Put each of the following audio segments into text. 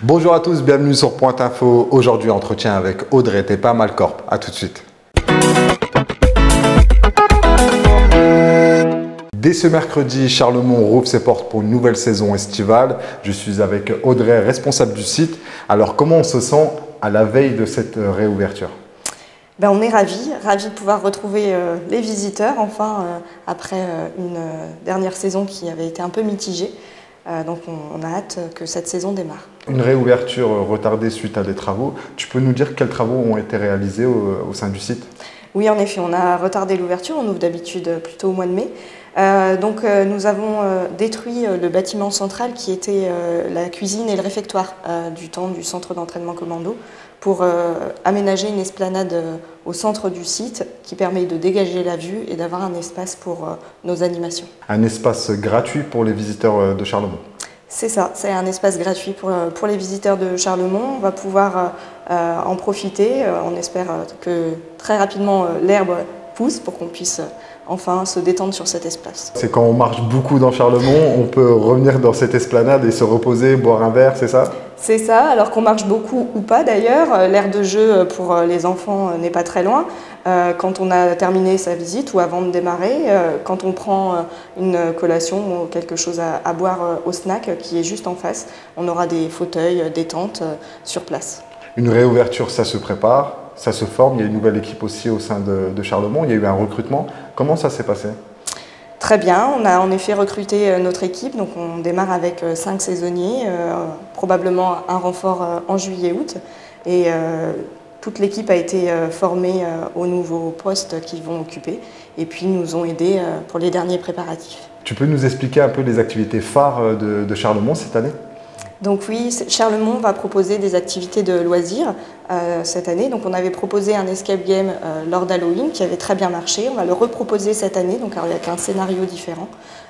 Bonjour à tous, bienvenue sur Point Info. Aujourd'hui, entretien avec Audrey Tepa Malcorp. A tout de suite. Dès ce mercredi, Charlemont rouvre ses portes pour une nouvelle saison estivale. Je suis avec Audrey, responsable du site. Alors, comment on se sent à la veille de cette réouverture ? On est ravis de pouvoir retrouver les visiteurs, enfin, après une dernière saison qui avait été un peu mitigée. Donc on a hâte que cette saison démarre. Une réouverture retardée suite à des travaux. Tu peux nous dire quels travaux ont été réalisés au sein du site ? Oui, en effet, on a retardé l'ouverture, on ouvre d'habitude plutôt au mois de mai. Nous avons détruit le bâtiment central qui était la cuisine et le réfectoire du temps du centre d'entraînement commando pour aménager une esplanade au centre du site qui permet de dégager la vue et d'avoir un espace pour nos animations. Un espace gratuit pour les visiteurs de Charlemont ? C'est ça, c'est un espace gratuit pour les visiteurs de Charlemont. On va pouvoir en profiter. On espère que très rapidement l'herbe pousse pour qu'on puisse enfin se détendre sur cet espace. C'est quand on marche beaucoup dans Charlemont, on peut revenir dans cette esplanade et se reposer, boire un verre, c'est ça ? C'est ça, alors qu'on marche beaucoup ou pas d'ailleurs. L'aire de jeu pour les enfants n'est pas très loin. Quand on a terminé sa visite ou avant de démarrer, quand on prend une collation ou quelque chose à boire au snack qui est juste en face, on aura des fauteuils, des tentes sur place. Une réouverture, ça se prépare, ça se forme. Il y a une nouvelle équipe aussi au sein de Charlemont. Il y a eu un recrutement. Comment ça s'est passé ? Très bien, on a en effet recruté notre équipe, donc on démarre avec 5 saisonniers, probablement un renfort en juillet-août. Et toute l'équipe a été formée aux nouveaux postes qu'ils vont occuper et puis nous ont aidés pour les derniers préparatifs. Tu peux nous expliquer un peu les activités phares de Charlemont cette année ? Donc oui, Charlemont va proposer des activités de loisirs cette année. Donc on avait proposé un escape game lors d'Halloween qui avait très bien marché. On va le reproposer cette année, donc avec un scénario différent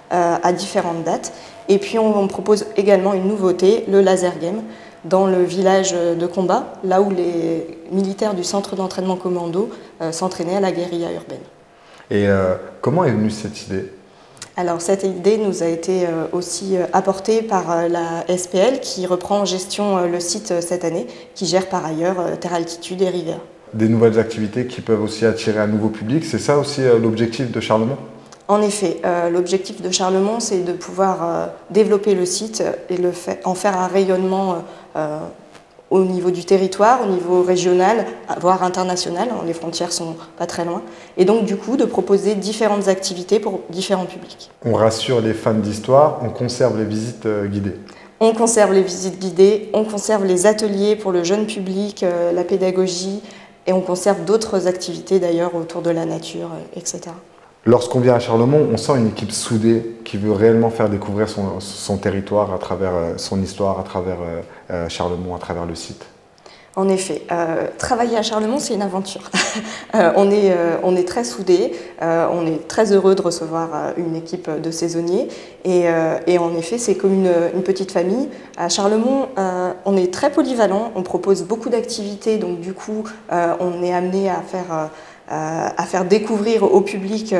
à différentes dates. Et puis on propose également une nouveauté, le laser game, dans le village de combat, là où les militaires du centre d'entraînement commando s'entraînaient à la guérilla urbaine. Et comment est venue cette idée ? Alors cette idée nous a été aussi apportée par la SPL qui reprend en gestion le site cette année, qui gère par ailleurs Terre Altitude et Rivière. Des nouvelles activités qui peuvent aussi attirer un nouveau public, c'est ça aussi l'objectif de Charlemont ? En effet, l'objectif de Charlemont, c'est de pouvoir développer le site et en faire un rayonnement au niveau du territoire, au niveau régional, voire international, les frontières sont pas très loin, et donc du coup de proposer différentes activités pour différents publics. On rassure les fans d'histoire, on conserve les visites guidées. On conserve les visites guidées, on conserve les ateliers pour le jeune public, la pédagogie, et on conserve d'autres activités d'ailleurs autour de la nature, etc. Lorsqu'on vient à Charlemont, on sent une équipe soudée qui veut réellement faire découvrir son territoire à travers son histoire, à travers Charlemont, à travers le site. En effet, travailler à Charlemont, c'est une aventure. On est très soudés, on est très heureux de recevoir une équipe de saisonniers et en effet, c'est comme une petite famille. À Charlemont, on est très polyvalent, on propose beaucoup d'activités, donc du coup, on est amené à faire découvrir au public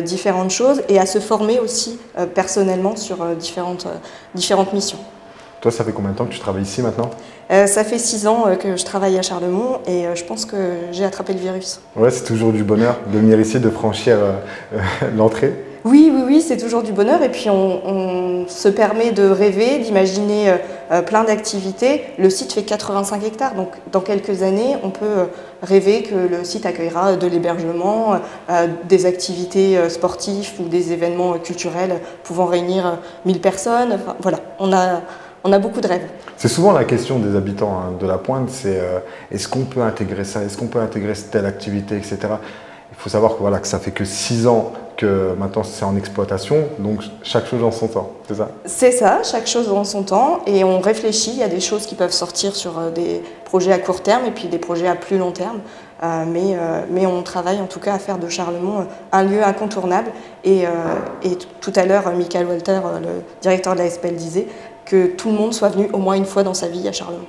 différentes choses et à se former aussi personnellement sur différentes missions. Toi, ça fait combien de temps que tu travailles ici maintenant ? Ça fait 6 ans que je travaille à Charlemont et je pense que j'ai attrapé le virus. Ouais, c'est toujours du bonheur de venir ici, de franchir l'entrée. Oui, c'est toujours du bonheur et puis on se permet de rêver, d'imaginer plein d'activités. Le site fait 85 hectares, donc dans quelques années, on peut rêver que le site accueillera de l'hébergement, des activités sportives ou des événements culturels pouvant réunir 1000 personnes. Enfin, voilà, on a beaucoup de rêves. C'est souvent la question des habitants de la Pointe, c'est est-ce qu'on peut intégrer ça, est-ce qu'on peut intégrer telle activité, etc. Il faut savoir que ça fait que 6 ans que maintenant c'est en exploitation, donc chaque chose en son temps, c'est ça ? C'est ça, chaque chose en son temps, et on réfléchit, il y a des choses qui peuvent sortir sur des projets à court terme et puis des projets à plus long terme, mais on travaille en tout cas à faire de Charlemont un lieu incontournable, et tout à l'heure, Michael Walter, le directeur de la SPL, disait que tout le monde soit venu au moins une fois dans sa vie à Charlemont.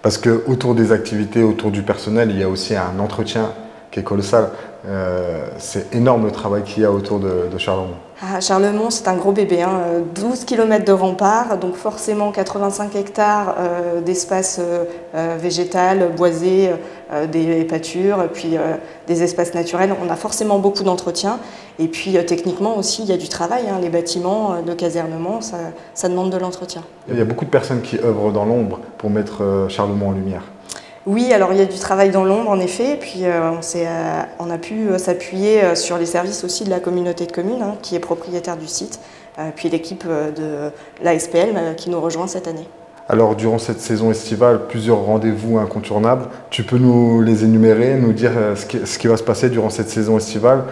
Parce qu'autour des activités, autour du personnel, il y a aussi un entretien qui est colossal. C'est énorme le travail qu'il y a autour de Charlemont. Charlemont, c'est un gros bébé, hein. 12 km de remparts, donc forcément 85 hectares d'espace végétal, boisé, des pâtures, puis des espaces naturels. On a forcément beaucoup d'entretien. Et puis techniquement aussi, il y a du travail, hein. Les bâtiments de casernement, ça demande de l'entretien. Il y a beaucoup de personnes qui œuvrent dans l'ombre pour mettre Charlemont en lumière. Oui, alors il y a du travail dans l'ombre en effet, et puis on a pu s'appuyer sur les services aussi de la communauté de communes, hein, qui est propriétaire du site, puis l'équipe de l'ASPL qui nous rejoint cette année. Alors durant cette saison estivale, plusieurs rendez-vous incontournables. Tu peux nous les énumérer, nous dire ce qui va se passer durant cette saison estivale,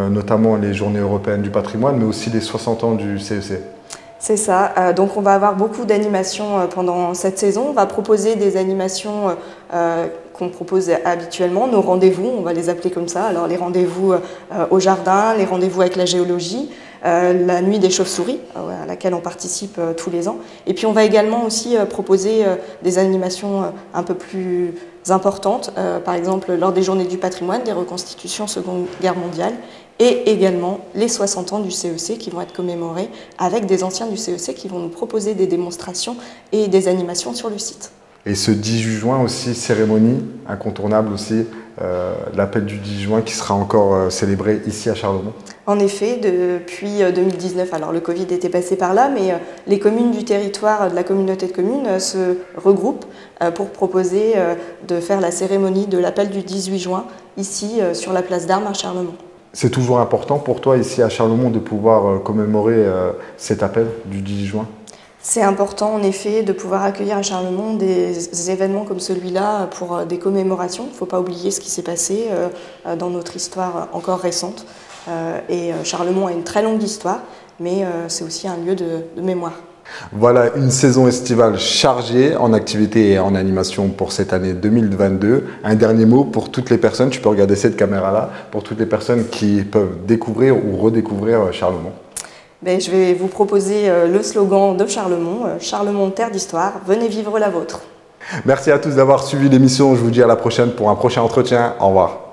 notamment les Journées européennes du patrimoine, mais aussi les 60 ans du CEC. C'est ça, donc on va avoir beaucoup d'animations pendant cette saison. On va proposer des animations qu'on propose habituellement, nos rendez-vous, on va les appeler comme ça. Alors les rendez-vous au jardin, les rendez-vous avec la géologie, la nuit des chauves-souris, à laquelle on participe tous les ans. Et puis on va également aussi proposer des animations un peu plus importantes, par exemple lors des Journées du patrimoine, des reconstitutions Seconde Guerre mondiale, et également les 60 ans du CEC qui vont être commémorés avec des anciens du CEC qui vont nous proposer des démonstrations et des animations sur le site. Et ce 18 juin aussi, cérémonie incontournable aussi, l'appel du 10 juin qui sera encore célébré ici à Charlemont. En effet, depuis 2019, alors le Covid était passé par là, mais les communes du territoire de la communauté de communes se regroupent pour proposer de faire la cérémonie de l'appel du 18 juin ici sur la place d'Armes à Charlemont. C'est toujours important pour toi ici à Charlemont de pouvoir commémorer cet appel du 10 juin? C'est important en effet de pouvoir accueillir à Charlemont des événements comme celui-là pour des commémorations. Il ne faut pas oublier ce qui s'est passé dans notre histoire encore récente. Et Charlemont a une très longue histoire, mais c'est aussi un lieu de mémoire. Voilà une saison estivale chargée en activités et en animation pour cette année 2022. Un dernier mot pour toutes les personnes, tu peux regarder cette caméra-là, pour toutes les personnes qui peuvent découvrir ou redécouvrir Charlemont. Je vais vous proposer le slogan de Charlemont, Charlemont, terre d'histoire, venez vivre la vôtre. Merci à tous d'avoir suivi l'émission, je vous dis à la prochaine pour un prochain entretien, au revoir.